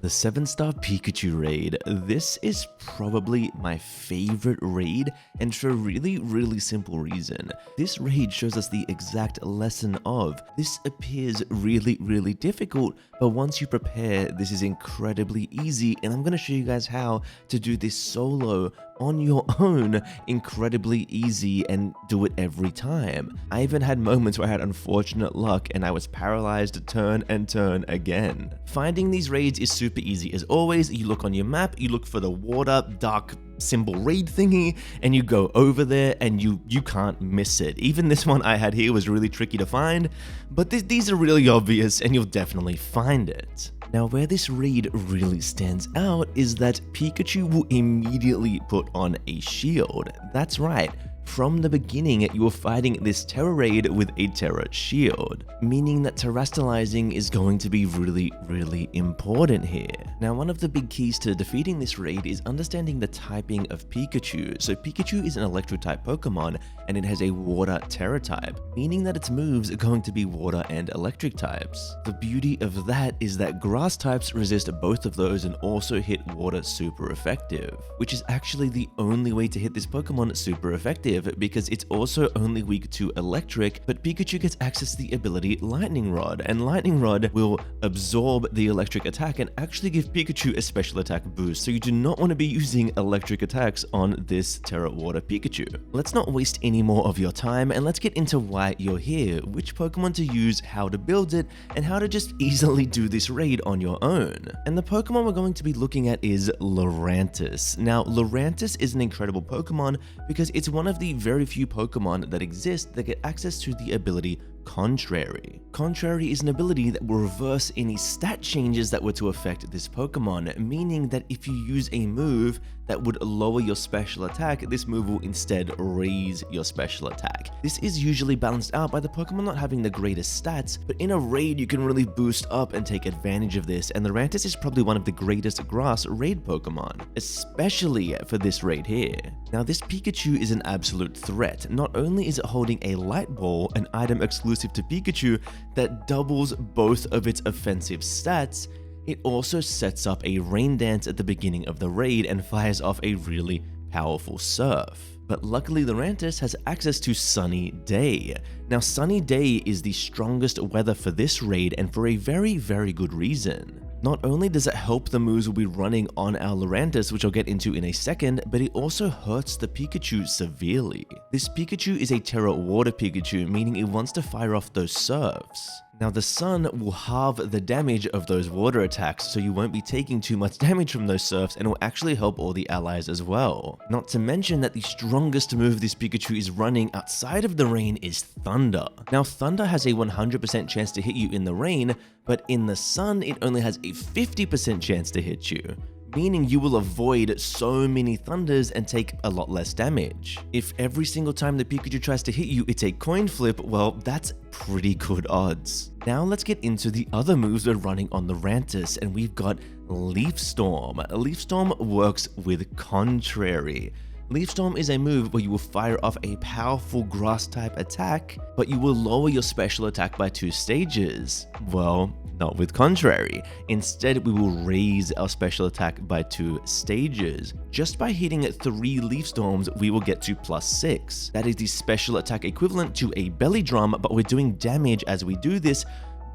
The 7-star Pikachu raid. This is probably my favorite raid, and for a really simple reason. This raid shows us the exact lesson of this appears really difficult, but once you prepare, this is incredibly easy, and I'm going to show you guys how to do this solo on your own, incredibly easy, and do it every time. I even had moments where I had unfortunate luck and I was paralyzed turn and turn again. Finding these raids is super easy. As always, you look on your map, you look for the water dark symbol raid thingy, and you go over there and you can't miss it. Even this one I had here was really tricky to find, but these are really obvious and you'll definitely find it. Now, where this raid really stands out is that Pikachu will immediately put on a shield. That's right. From the beginning, you are fighting this Terra raid with a Terra shield, meaning that terastallizing is going to be really important here. Now, one of the big keys to defeating this raid is understanding the typing of Pikachu. So Pikachu is an electric type Pokemon, and it has a water Terra type, meaning that its moves are going to be water and electric types. The beauty of that is that grass types resist both of those and also hit water super effective, which is actually the only way to hit this Pokemon super effective, because it's also only weak to electric, but Pikachu gets access to the ability Lightning Rod, and Lightning Rod will absorb the electric attack and actually give Pikachu a special attack boost, so you do not want to be using electric attacks on this Terra Water Pikachu. Let's not waste any more of your time, and let's get into why you're here, which Pokemon to use, how to build it, and how to just easily do this raid on your own. And the Pokemon we're going to be looking at is Lurantis. Now, Lurantis is an incredible Pokemon because it's one of the very few Pokemon that exist that get access to the ability Contrary. Contrary is an ability that will reverse any stat changes that were to affect this Pokemon, meaning that if you use a move that would lower your special attack, this move will instead raise your special attack. This is usually balanced out by the Pokemon not having the greatest stats, but in a raid you can really boost up and take advantage of this, and Lurantis is probably one of the greatest grass raid Pokemon, especially for this raid here. Now, this Pikachu is an absolute threat. Not only is it holding a Light Ball, an item exclusive to Pikachu that doubles both of its offensive stats, it also sets up a Rain Dance at the beginning of the raid and fires off a really powerful Surf. But luckily, Lurantis has access to Sunny Day. Now, Sunny Day is the strongest weather for this raid, and for a very good reason. Not only does it help the moves we'll be running on our Lurantis, which I'll get into in a second, but it also hurts the Pikachu severely. This Pikachu is a Terra Water Pikachu, meaning it wants to fire off those Surfs. Now, the sun will halve the damage of those water attacks, so you won't be taking too much damage from those Surfs, and it will actually help all the allies as well. Not to mention that the strongest move this Pikachu is running outside of the rain is Thunder. Now, Thunder has a 100% chance to hit you in the rain, but in the sun, it only has a 50% chance to hit you, meaning you will avoid so many thunders and take a lot less damage. If every single time the Pikachu tries to hit you it's a coin flip, well, that's pretty good odds. Now let's get into the other moves we're running on Lurantis, and we've got Leaf Storm. Leaf Storm works with Contrary. Leaf Storm is a move where you will fire off a powerful grass type attack, but you will lower your special attack by 2 stages. Well, not with Contrary. Instead, we will raise our special attack by 2 stages. Just by hitting 3 Leaf Storms, we will get to +6. That is the special attack equivalent to a belly drum, but we're doing damage as we do this,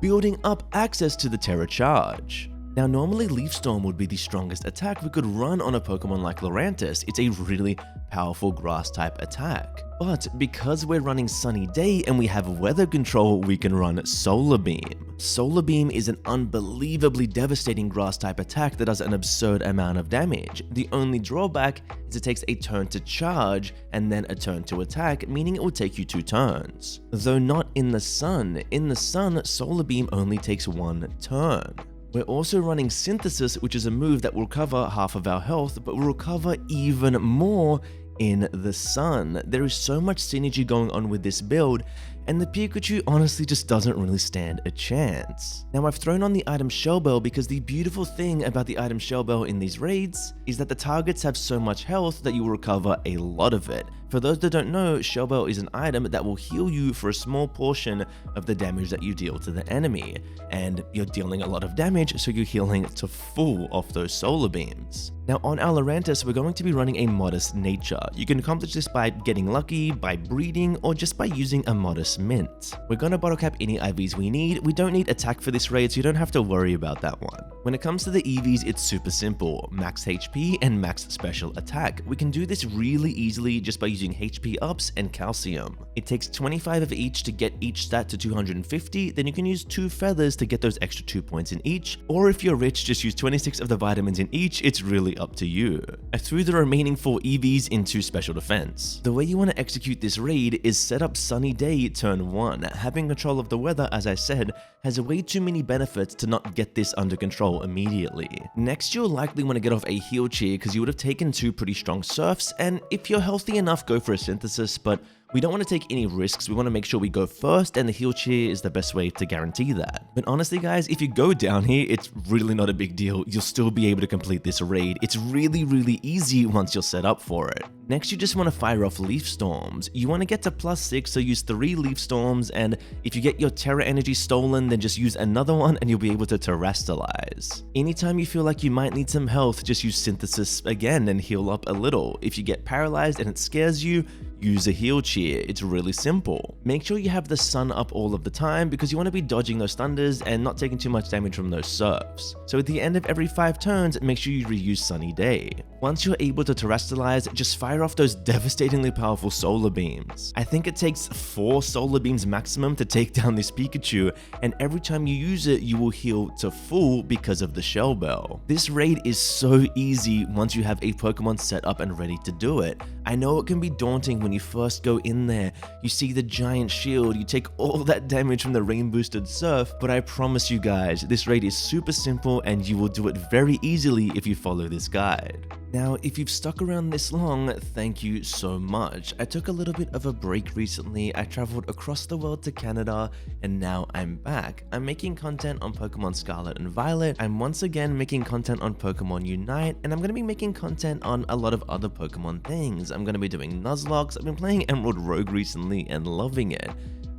building up access to the Terra Charge. Now, normally Leaf Storm would be the strongest attack we could run on a Pokemon like Lurantis. It's a really powerful grass type attack. But because we're running Sunny Day and we have weather control, we can run Solar Beam. Solar Beam is an unbelievably devastating grass type attack that does an absurd amount of damage. The only drawback is it takes a turn to charge and then a turn to attack, meaning it will take you 2 turns. Though not in the sun. In the sun, Solar Beam only takes 1 turn. We're also running Synthesis, which is a move that will recover half of our health, but will recover even more in the sun. There is so much synergy going on with this build, and the Pikachu honestly just doesn't really stand a chance. Now, I've thrown on the item Shell Bell because the beautiful thing about the item Shell Bell in these raids is that the targets have so much health that you will recover a lot of it. For those that don't know, Shell Bell is an item that will heal you for a small portion of the damage that you deal to the enemy, and you're dealing a lot of damage, so you're healing to full off those solar beams. Now on Alarantis, we're going to be running a modest nature. You can accomplish this by getting lucky, by breeding, or just by using a modest mint. We're going to bottle cap any IVs we need. We don't need attack for this raid, so you don't have to worry about that one. When it comes to the EVs, it's super simple. Max HP and max special attack. We can do this really easily just by using HP ups and calcium. It takes 25 of each to get each stat to 250, then you can use 2 feathers to get those extra 2 points in each, or if you're rich, just use 26 of the vitamins in each. It's really up to you. I threw the remaining 4 EVs into special defense. The way you want to execute this raid is set up Sunny Day turn 1. Having control of the weather, as I said, has way too many benefits to not get this under control immediately. Next, you'll likely want to get off a heal cheer because you would have taken 2 pretty strong surfs, and if you're healthy enough, go for a synthesis, but we don't want to take any risks. We want to make sure we go first, and the heal cheer is the best way to guarantee that. But honestly guys, if you go down here, it's really not a big deal. You'll still be able to complete this raid. It's really easy once you're set up for it. Next, you just want to fire off Leaf Storms. You want to get to +6, so use 3 Leaf Storms, and if you get your Terra Energy stolen, then just use another one and you'll be able to terrestrialize. Anytime you feel like you might need some health, just use Synthesis again and heal up a little. If you get paralyzed and it scares you, use a heal cheer. It's really simple. Make sure you have the sun up all of the time because you want to be dodging those thunders and not taking too much damage from those surfs. So at the end of every 5 turns, make sure you reuse Sunny Day. Once you're able to terrestrialize, just fire off those devastatingly powerful solar beams. I think it takes 4 solar beams maximum to take down this Pikachu, and every time you use it, you will heal to full because of the Shell Bell. This raid is so easy once you have a Pokemon set up and ready to do it. I know it can be daunting when you first go in there. You see the giant shield, you take all that damage from the rain boosted surf, but I promise you guys, this raid is super simple and you will do it very easily if you follow this guide. Now, if you've stuck around this long, thank you so much. I took a little bit of a break recently. I traveled across the world to Canada, and now I'm back. I'm making content on Pokemon Scarlet and Violet. I'm once again making content on Pokemon Unite, and I'm going to be making content on a lot of other Pokemon things. I'm going to be doing Nuzlocke. I've been playing Emerald Rogue recently and loving it.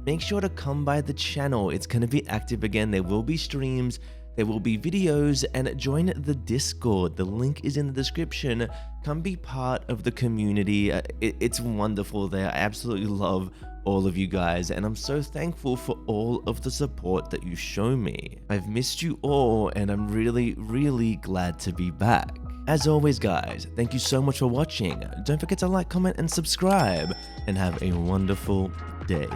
Make sure to come by the channel. It's going to be active again. There will be streams. There will be videos, and join the Discord. The link is in the description. Come be part of the community. It's wonderful there. I absolutely love all of you guys, and I'm so thankful for all of the support that you show me. I've missed you all, and I'm really glad to be back. As always guys, thank you so much for watching. Don't forget to like, comment, and subscribe, and have a wonderful day.